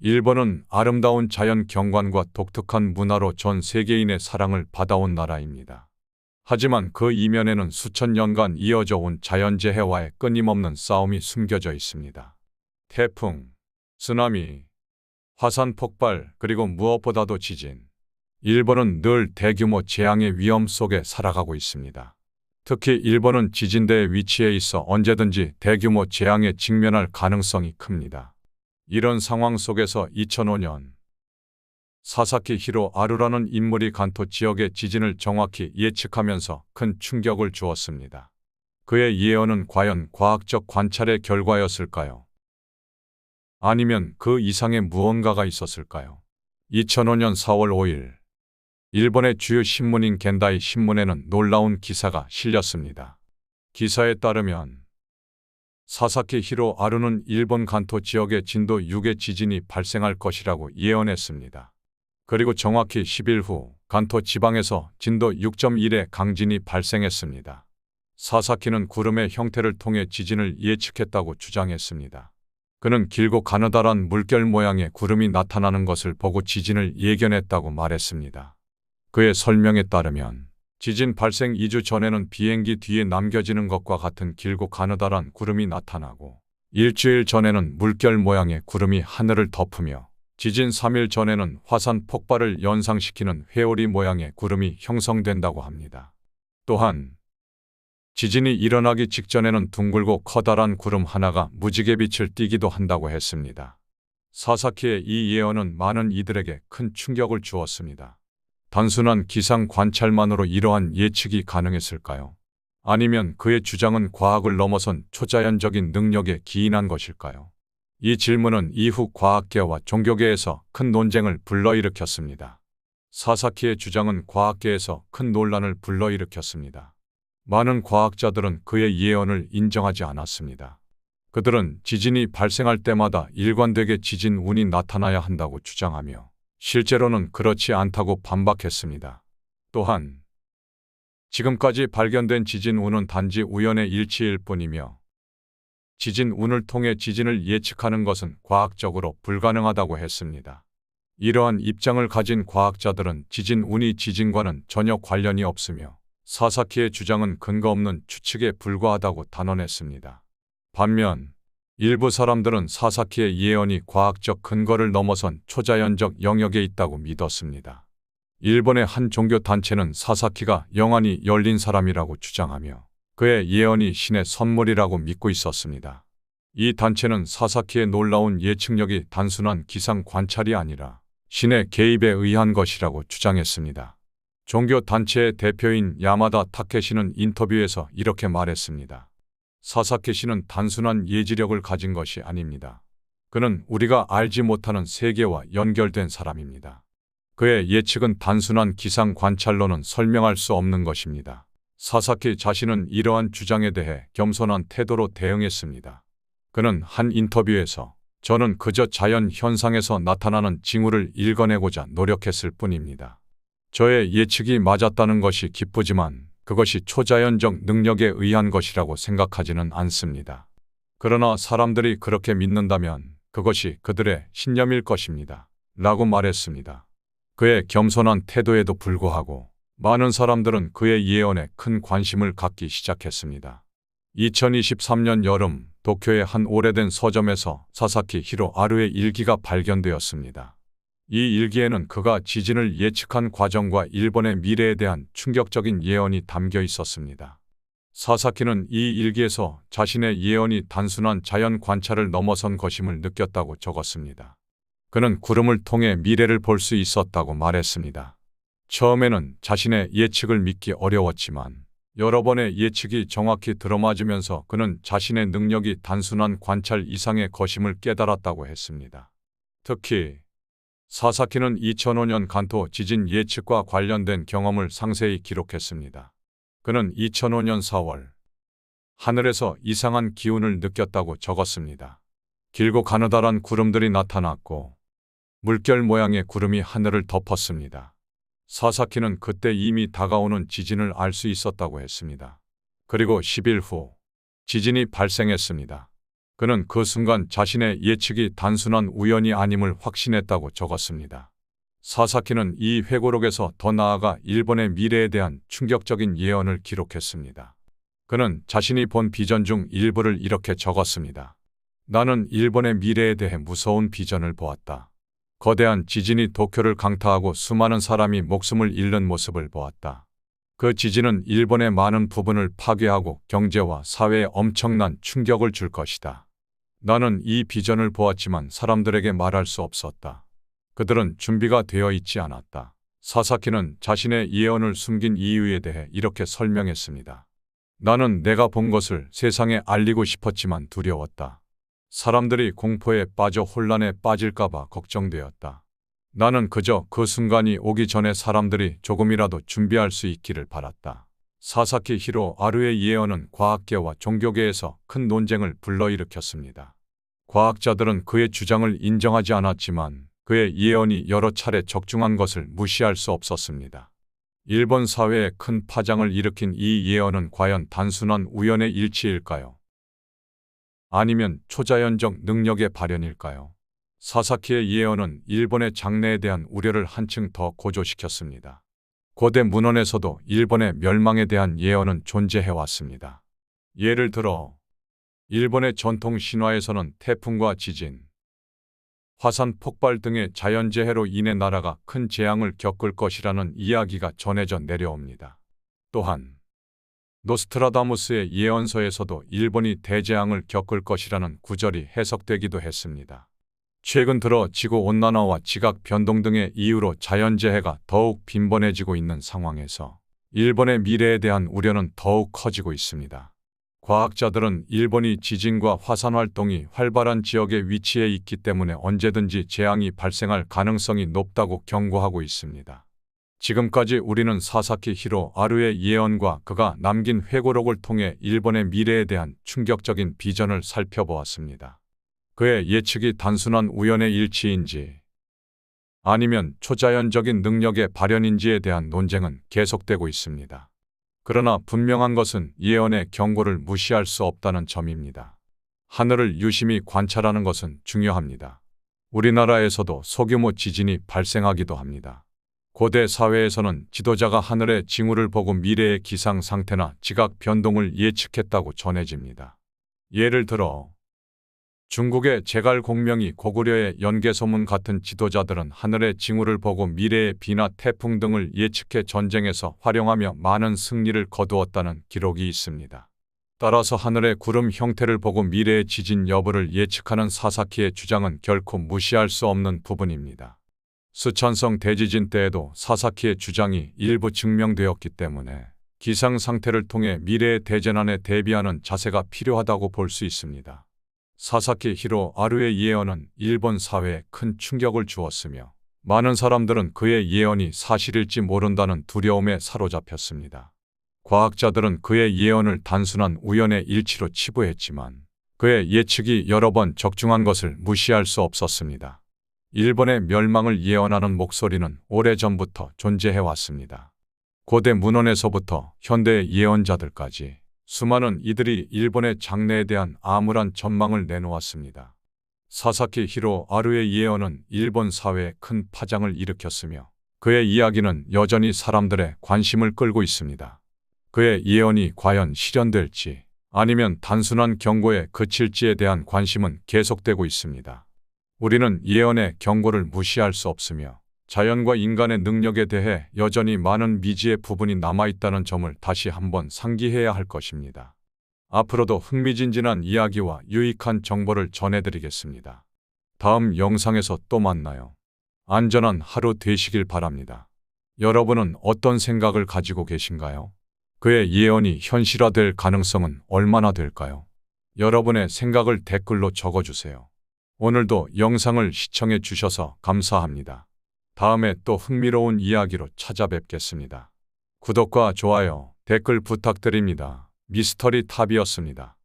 일본은 아름다운 자연 경관과 독특한 문화로 전 세계인의 사랑을 받아온 나라입니다. 하지만 그 이면에는 수천 년간 이어져 온 자연재해와의 끊임없는 싸움이 숨겨져 있습니다. 태풍, 쓰나미, 화산 폭발, 그리고 무엇보다도 지진. 일본은 늘 대규모 재앙의 위험 속에 살아가고 있습니다. 특히 일본은 지진대의 위치에 있어 언제든지 대규모 재앙에 직면할 가능성이 큽니다. 이런 상황 속에서 2005년 사사키 히로 아루라는 인물이 간토 지역의 지진을 정확히 예측하면서 큰 충격을 주었습니다. 그의 예언은 과연 과학적 관찰의 결과였을까요? 아니면 그 이상의 무언가가 있었을까요? 2005년 4월 5일 일본의 주요 신문인 겐다이 신문에는 놀라운 기사가 실렸습니다. 기사에 따르면 사사키 히로 아루는 일본 간토 지역에 진도 6의 지진이 발생할 것이라고 예언했습니다. 그리고 정확히 10일 후 간토 지방에서 진도 6.1의 강진이 발생했습니다. 사사키는 구름의 형태를 통해 지진을 예측했다고 주장했습니다. 그는 길고 가느다란 물결 모양의 구름이 나타나는 것을 보고 지진을 예견했다고 말했습니다. 그의 설명에 따르면 지진 발생 2주 전에는 비행기 뒤에 남겨지는 것과 같은 길고 가느다란 구름이 나타나고 일주일 전에는 물결 모양의 구름이 하늘을 덮으며 지진 3일 전에는 화산 폭발을 연상시키는 회오리 모양의 구름이 형성된다고 합니다. 또한 지진이 일어나기 직전에는 둥글고 커다란 구름 하나가 무지개 빛을 띠기도 한다고 했습니다. 사사키의 이 예언은 많은 이들에게 큰 충격을 주었습니다. 단순한 기상 관찰만으로 이러한 예측이 가능했을까요? 아니면 그의 주장은 과학을 넘어선 초자연적인 능력에 기인한 것일까요? 이 질문은 이후 과학계와 종교계에서 큰 논쟁을 불러일으켰습니다. 사사키의 주장은 과학계에서 큰 논란을 불러일으켰습니다. 많은 과학자들은 그의 예언을 인정하지 않았습니다. 그들은 지진이 발생할 때마다 일관되게 지진 운이 나타나야 한다고 주장하며 실제로는 그렇지 않다고 반박했습니다. 또한 지금까지 발견된 지진 운은 단지 우연의 일치일 뿐이며 지진 운을 통해 지진을 예측하는 것은 과학적으로 불가능하다고 했습니다. 이러한 입장을 가진 과학자들은 지진 운이 지진과는 전혀 관련이 없으며 사사키의 주장은 근거 없는 추측에 불과하다고 단언했습니다. 반면 일부 사람들은 사사키의 예언이 과학적 근거를 넘어선 초자연적 영역에 있다고 믿었습니다. 일본의 한 종교 단체는 사사키가 영안이 열린 사람이라고 주장하며 그의 예언이 신의 선물이라고 믿고 있었습니다. 이 단체는 사사키의 놀라운 예측력이 단순한 기상 관찰이 아니라 신의 개입에 의한 것이라고 주장했습니다. 종교 단체의 대표인 야마다 타케시는 인터뷰에서 이렇게 말했습니다. 사사키 씨는 단순한 예지력을 가진 것이 아닙니다. 그는 우리가 알지 못하는 세계와 연결된 사람입니다. 그의 예측은 단순한 기상 관찰로는 설명할 수 없는 것입니다. 사사키 자신은 이러한 주장에 대해 겸손한 태도로 대응했습니다. 그는 한 인터뷰에서 저는 그저 자연 현상에서 나타나는 징후를 읽어내고자 노력했을 뿐입니다. 저의 예측이 맞았다는 것이 기쁘지만 그것이 초자연적 능력에 의한 것이라고 생각하지는 않습니다. 그러나 사람들이 그렇게 믿는다면 그것이 그들의 신념일 것입니다. 라고 말했습니다. 그의 겸손한 태도에도 불구하고 많은 사람들은 그의 예언에 큰 관심을 갖기 시작했습니다. 2023년 여름 도쿄의 한 오래된 서점에서 사사키 히로 아루의 일기가 발견되었습니다. 이 일기에는 그가 지진을 예측한 과정과 일본의 미래에 대한 충격적인 예언이 담겨 있었습니다. 사사키는 이 일기에서 자신의 예언이 단순한 자연 관찰을 넘어선 것임을 느꼈다고 적었습니다. 그는 구름을 통해 미래를 볼 수 있었다고 말했습니다. 처음에는 자신의 예측을 믿기 어려웠지만 여러 번의 예측이 정확히 들어맞으면서 그는 자신의 능력이 단순한 관찰 이상의 것임을 깨달았다고 했습니다. 특히 사사키는 2005년 간토 지진 예측과 관련된 경험을 상세히 기록했습니다. 그는 2005년 4월 하늘에서 이상한 기운을 느꼈다고 적었습니다. 길고 가느다란 구름들이 나타났고 물결 모양의 구름이 하늘을 덮었습니다. 사사키는 그때 이미 다가오는 지진을 알 수 있었다고 했습니다. 그리고 10일 후 지진이 발생했습니다. 그는 그 순간 자신의 예측이 단순한 우연이 아님을 확신했다고 적었습니다. 사사키는 이 회고록에서 더 나아가 일본의 미래에 대한 충격적인 예언을 기록했습니다. 그는 자신이 본 비전 중 일부를 이렇게 적었습니다. 나는 일본의 미래에 대해 무서운 비전을 보았다. 거대한 지진이 도쿄를 강타하고 수많은 사람이 목숨을 잃는 모습을 보았다. 그 지진은 일본의 많은 부분을 파괴하고 경제와 사회에 엄청난 충격을 줄 것이다. 나는 이 비전을 보았지만 사람들에게 말할 수 없었다. 그들은 준비가 되어 있지 않았다. 사사키는 자신의 예언을 숨긴 이유에 대해 이렇게 설명했습니다. 나는 내가 본 것을 세상에 알리고 싶었지만 두려웠다. 사람들이 공포에 빠져 혼란에 빠질까봐 걱정되었다. 나는 그저 그 순간이 오기 전에 사람들이 조금이라도 준비할 수 있기를 바랐다. 사사키 히로 아루의 예언은 과학계와 종교계에서 큰 논쟁을 불러일으켰습니다. 과학자들은 그의 주장을 인정하지 않았지만 그의 예언이 여러 차례 적중한 것을 무시할 수 없었습니다. 일본 사회에 큰 파장을 일으킨 이 예언은 과연 단순한 우연의 일치일까요? 아니면 초자연적 능력의 발현일까요? 사사키의 예언은 일본의 장래에 대한 우려를 한층 더 고조시켰습니다. 고대 문헌에서도 일본의 멸망에 대한 예언은 존재해왔습니다. 예를 들어 일본의 전통 신화에서는 태풍과 지진, 화산 폭발 등의 자연재해로 인해 나라가 큰 재앙을 겪을 것이라는 이야기가 전해져 내려옵니다. 또한 노스트라다무스의 예언서에서도 일본이 대재앙을 겪을 것이라는 구절이 해석되기도 했습니다. 최근 들어 지구온난화와 지각 변동 등의 이유로 자연재해가 더욱 빈번해지고 있는 상황에서 일본의 미래에 대한 우려는 더욱 커지고 있습니다. 과학자들은 일본이 지진과 화산 활동이 활발한 지역에 위치해 있기 때문에 언제든지 재앙이 발생할 가능성이 높다고 경고하고 있습니다. 지금까지 우리는 사사키 히로 아루의 예언과 그가 남긴 회고록을 통해 일본의 미래에 대한 충격적인 비전을 살펴보았습니다. 그의 예측이 단순한 우연의 일치인지 아니면 초자연적인 능력의 발현인지에 대한 논쟁은 계속되고 있습니다. 그러나 분명한 것은 예언의 경고를 무시할 수 없다는 점입니다. 하늘을 유심히 관찰하는 것은 중요합니다. 우리나라에서도 소규모 지진이 발생하기도 합니다. 고대 사회에서는 지도자가 하늘의 징후를 보고 미래의 기상 상태나 지각 변동을 예측했다고 전해집니다. 예를 들어 중국의 제갈 공명이 고구려의 연개소문 같은 지도자들은 하늘의 징후를 보고 미래의 비나 태풍 등을 예측해 전쟁에서 활용하며 많은 승리를 거두었다는 기록이 있습니다. 따라서 하늘의 구름 형태를 보고 미래의 지진 여부를 예측하는 사사키의 주장은 결코 무시할 수 없는 부분입니다. 스촨성 대지진 때에도 사사키의 주장이 일부 증명되었기 때문에 기상 상태를 통해 미래의 대재난에 대비하는 자세가 필요하다고 볼 수 있습니다. 사사키 히로 아루의 예언은 일본 사회에 큰 충격을 주었으며 많은 사람들은 그의 예언이 사실일지 모른다는 두려움에 사로잡혔습니다. 과학자들은 그의 예언을 단순한 우연의 일치로 치부했지만 그의 예측이 여러 번 적중한 것을 무시할 수 없었습니다. 일본의 멸망을 예언하는 목소리는 오래전부터 존재해왔습니다. 고대 문헌에서부터 현대의 예언자들까지 수많은 이들이 일본의 장래에 대한 암울한 전망을 내놓았습니다. 사사키 히로 아루의 예언은 일본 사회에 큰 파장을 일으켰으며 그의 이야기는 여전히 사람들의 관심을 끌고 있습니다. 그의 예언이 과연 실현될지 아니면 단순한 경고에 그칠지에 대한 관심은 계속되고 있습니다. 우리는 예언의 경고를 무시할 수 없으며 자연과 인간의 능력에 대해 여전히 많은 미지의 부분이 남아있다는 점을 다시 한번 상기해야 할 것입니다. 앞으로도 흥미진진한 이야기와 유익한 정보를 전해드리겠습니다. 다음 영상에서 또 만나요. 안전한 하루 되시길 바랍니다. 여러분은 어떤 생각을 가지고 계신가요? 그의 예언이 현실화될 가능성은 얼마나 될까요? 여러분의 생각을 댓글로 적어주세요. 오늘도 영상을 시청해 주셔서 감사합니다. 다음에 또 흥미로운 이야기로 찾아뵙겠습니다. 구독과 좋아요, 댓글 부탁드립니다. 미스터리 탑이었습니다.